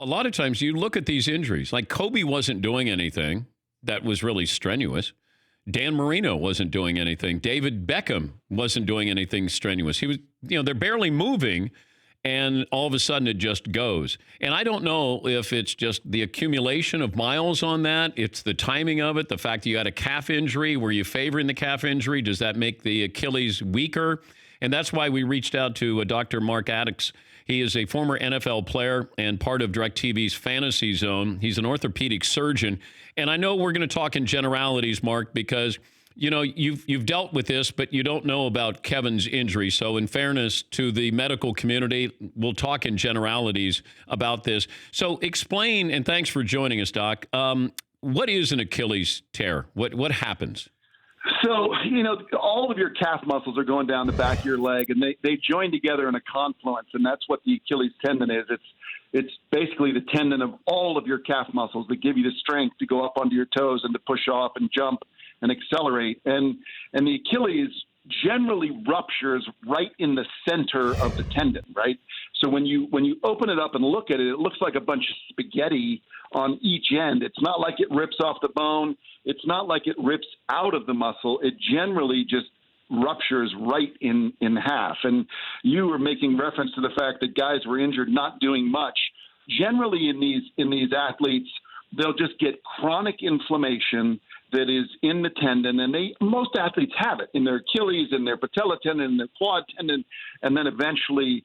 A lot of times you look at these injuries, like Kobe wasn't doing anything that was really strenuous. Dan Marino wasn't doing anything. David Beckham wasn't doing anything strenuous. He was, they're barely moving, and all of a sudden it just goes. And I don't know if it's just the accumulation of miles on that. It's the timing of it, the fact that you had a calf injury. Were you favoring the calf injury? Does that make the Achilles weaker? And that's why we reached out to Dr. Mark Adickes. He is a former NFL player and part of DirecTV's Fantasy Zone. He's an orthopedic surgeon. And I know we're going to talk in generalities, Mark, because, you've dealt with this, but you don't know about Kevin's injury. So in fairness to the medical community, we'll talk in generalities about this. So explain, and thanks for joining us, Doc. What is an Achilles tear? What happens? So, all of your calf muscles are going down the back of your leg, and they join together in a confluence, and that's what the Achilles tendon is. It's basically the tendon of all of your calf muscles that give you the strength to go up onto your toes and to push off and jump and accelerate. And the Achilles generally ruptures right in the center of the tendon, right? So when you open it up and look at it, it looks like a bunch of spaghetti on each end. It's not like it rips off the bone. It's not like it rips out of the muscle. It generally just ruptures right in half. And you were making reference to the fact that guys were injured not doing much. Generally in these athletes, they'll just get chronic inflammation that is in the tendon, and most athletes have it in their Achilles, in their patella tendon, in their quad tendon, and then eventually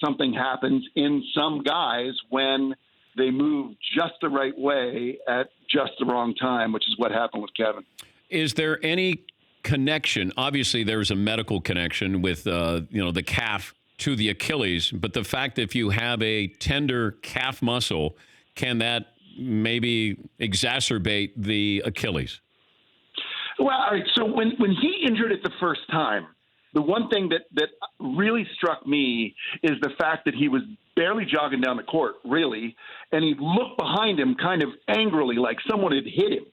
something happens in some guys when they move just the right way at just the wrong time, which is what happened with Kevin. Is there any connection? Obviously, there's a medical connection with the calf to the Achilles, but the fact that if you have a tender calf muscle, can that maybe exacerbate the Achilles? Well, all right. So when he injured it the first time, the one thing that really struck me is the fact that he was barely jogging down the court, really, and he looked behind him kind of angrily, like someone had hit him.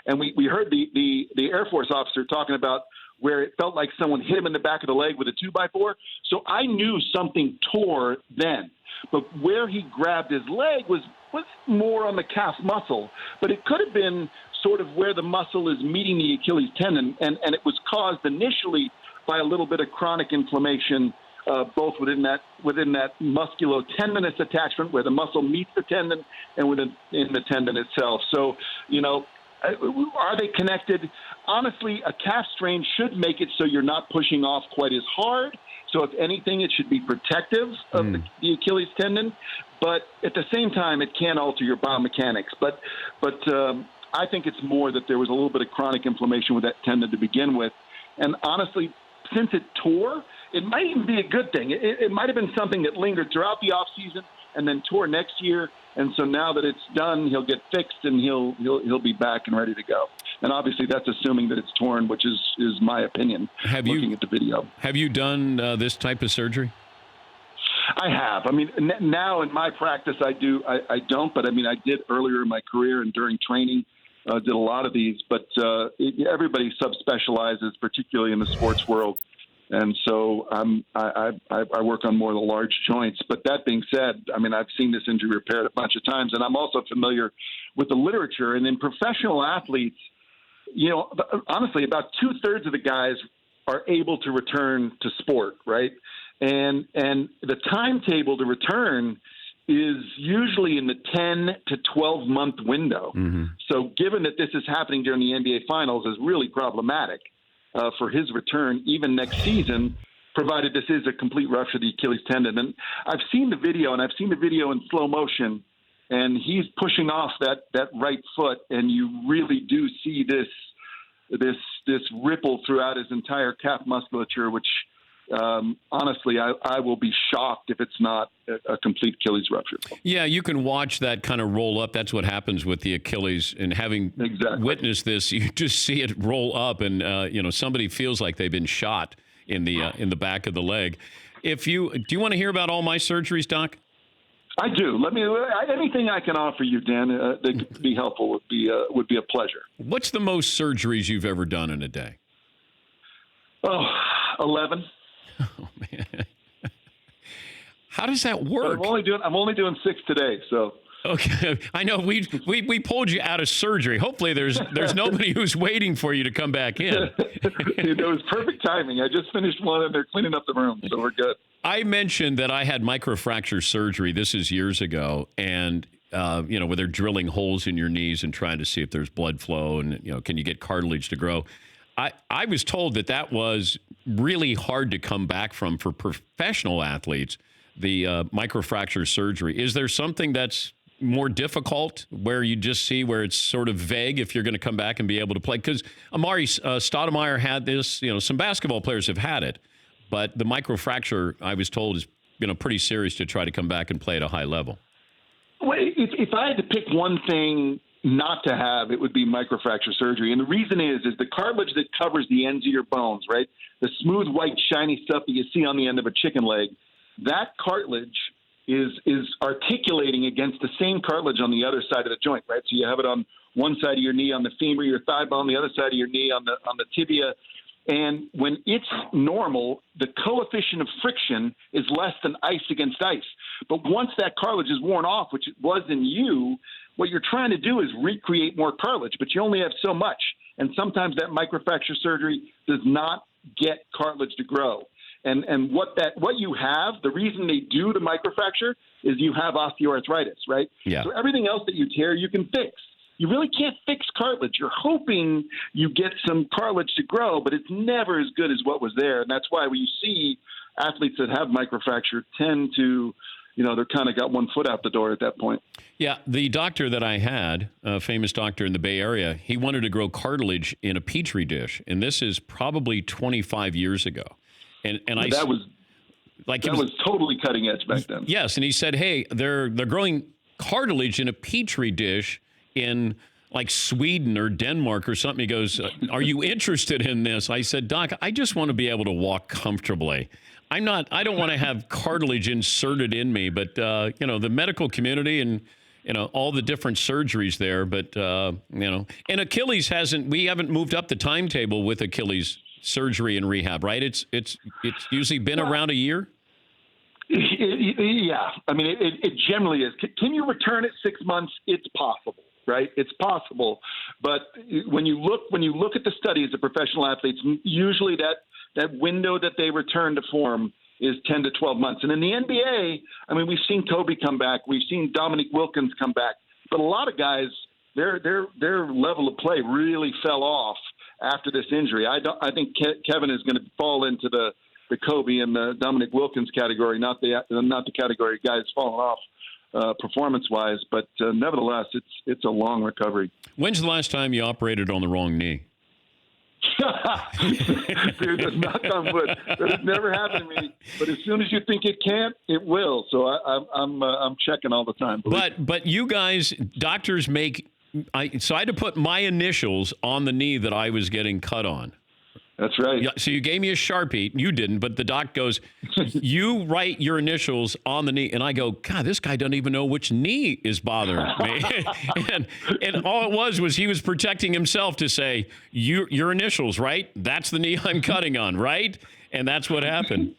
And we heard the Air Force officer talking about where it felt like someone hit him in the back of the leg with a 2x4. So I knew something tore then. But where he grabbed his leg was more on the calf muscle. But it could have been sort of where the muscle is meeting the Achilles tendon, and it was caused initially by a little bit of chronic inflammation, both within that musculotendinous attachment where the muscle meets the tendon and in the tendon itself. So, are they connected? Honestly, a calf strain should make it so you're not pushing off quite as hard. So if anything, it should be protective of the Achilles tendon. But at the same time, it can alter your biomechanics. But I think it's more that there was a little bit of chronic inflammation with that tendon to begin with. And honestly, since it tore, it might even be a good thing. It might have been something that lingered throughout the offseason and then tore next year. And so now that it's done, he'll get fixed and he'll be back and ready to go. And obviously that's assuming that it's torn, which is my opinion, looking at the video. Have you done this type of surgery? I have. I mean, now in my practice I don't, but I mean, I did earlier in my career and during training, did a lot of these, but everybody subspecializes, particularly in the sports world. And so I work on more of the large joints. But that being said, I mean, I've seen this injury repaired a bunch of times, and I'm also familiar with the literature. And in professional athletes, honestly, about 2/3 of the guys are able to return to sport, right? And the timetable to return is usually in the 10 to 12 month window. Mm-hmm. So given that this is happening during the NBA Finals is really problematic for his return even next season, provided this is a complete rupture of the Achilles tendon. And I've seen the video, and I've seen the video in slow motion, and he's pushing off that right foot, and you really do see this ripple throughout his entire calf musculature, which honestly, I will be shocked if it's not a complete Achilles rupture. Yeah, you can watch that kind of roll up. That's what happens with the Achilles. And having witnessed this, you just see it roll up, and somebody feels like they've been shot in the back of the leg. Do you want to hear about all my surgeries, Doc? I do. Anything I can offer you, Dan, that could be helpful would be a pleasure. What's the most surgeries you've ever done in a day? 11. Oh, man. How does that work? I'm only doing 6 today, so. Okay, I know we pulled you out of surgery. Hopefully, there's nobody who's waiting for you to come back in. It was perfect timing. I just finished one, and they're cleaning up the room, so we're good. I mentioned that I had microfracture surgery. This is years ago, and where they're drilling holes in your knees and trying to see if there's blood flow, and can you get cartilage to grow. I was told that was really hard to come back from for professional athletes. The microfracture surgery. Is there something that's more difficult where you just see where it's sort of vague if you're going to come back and be able to play? Because Amari Stoudemire had this, some basketball players have had it, but the microfracture, I was told, is pretty serious to try to come back and play at a high level. Well, if I had to pick one thing not to have, it would be microfracture surgery. And the reason is the cartilage that covers the ends of your bones, right? The smooth, white, shiny stuff that you see on the end of a chicken leg, that cartilage is articulating against the same cartilage on the other side of the joint, right? So you have it on one side of your knee on the femur, your thigh bone, the other side of your knee on the tibia. And when it's normal, the coefficient of friction is less than ice against ice. But once that cartilage is worn off, which it was in you, what you're trying to do is recreate more cartilage, but you only have so much. And sometimes that microfracture surgery does not get cartilage to grow. And what you have, the reason they do the microfracture is you have osteoarthritis, right? Yeah. So everything else that you tear, you can fix. You really can't fix cartilage. You're hoping you get some cartilage to grow, but it's never as good as what was there. And that's why when you see athletes that have microfracture tend to, they're kind of got one foot out the door at that point. Yeah, the doctor that I had, a famous doctor in the Bay Area, he wanted to grow cartilage in a petri dish, and this is probably 25 years ago. And that was totally cutting edge back then. Yes, and he said, "Hey, they're growing cartilage in a petri dish in like Sweden or Denmark or something." He goes, "Are you interested in this?" I said, "Doc, I just want to be able to walk comfortably. I don't want to have cartilage inserted in me, but the medical community and all the different surgeries there, but and Achilles we haven't moved up the timetable with Achilles surgery and rehab, right? It's usually been around a year. Yeah, I mean, it generally is. Can you return it 6 months? It's possible, right? It's possible, but when you look at the studies of professional athletes, usually that window that they return to form is 10 to 12 months. And in the NBA, I mean, we've seen Kobe come back, we've seen Dominique Wilkins come back, but a lot of guys, their level of play really fell off after this injury. I think Kevin is going to fall into the Kobe and the Dominic Wilkins category, not the category of guys falling off performance-wise. But nevertheless, it's a long recovery. When's the last time you operated on the wrong knee? Dude, knock on wood. That has never happened to me. But as soon as you think it can't, it will. So I'm checking all the time. But you guys, doctors make. So I had to put my initials on the knee that I was getting cut on. That's right. Yeah, so you gave me a Sharpie. You didn't, but the doc goes, you write your initials on the knee. And I go, God, this guy doesn't even know which knee is bothering me. and all it was he was protecting himself to say, your initials, right? That's the knee I'm cutting on, right? And that's what happened.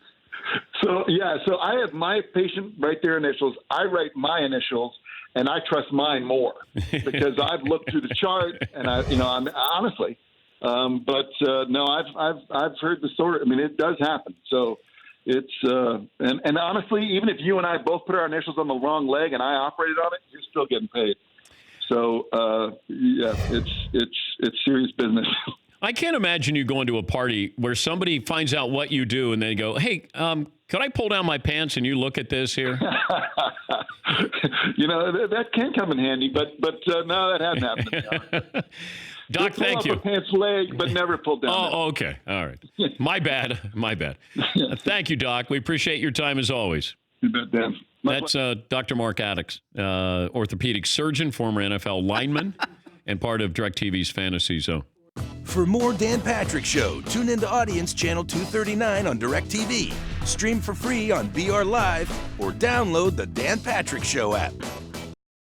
So I have my patient write their initials. I write my initials. And I trust mine more because I've looked through the chart, and I'm honestly, no, I've heard the story. I mean, it does happen. So it's and honestly, even if you and I both put our initials on the wrong leg and I operated on it, you're still getting paid. So yeah, it's serious business. I can't imagine you going to a party where somebody finds out what you do and they go, "Hey, could I pull down my pants and you look at this here?" That can come in handy, but no, that hasn't happened to me. Doc, thank you. Pull up a pants leg, but never pull down. Oh, okay. All right. My bad. Thank you, Doc. We appreciate your time as always. You bet, Dan. That's Dr. Mark Adickes, orthopedic surgeon, former NFL lineman, and part of DirecTV's Fantasy Zone. For more Dan Patrick Show, tune into Audience Channel 239 on DirecTV. Stream for free on BR Live or download the Dan Patrick Show app.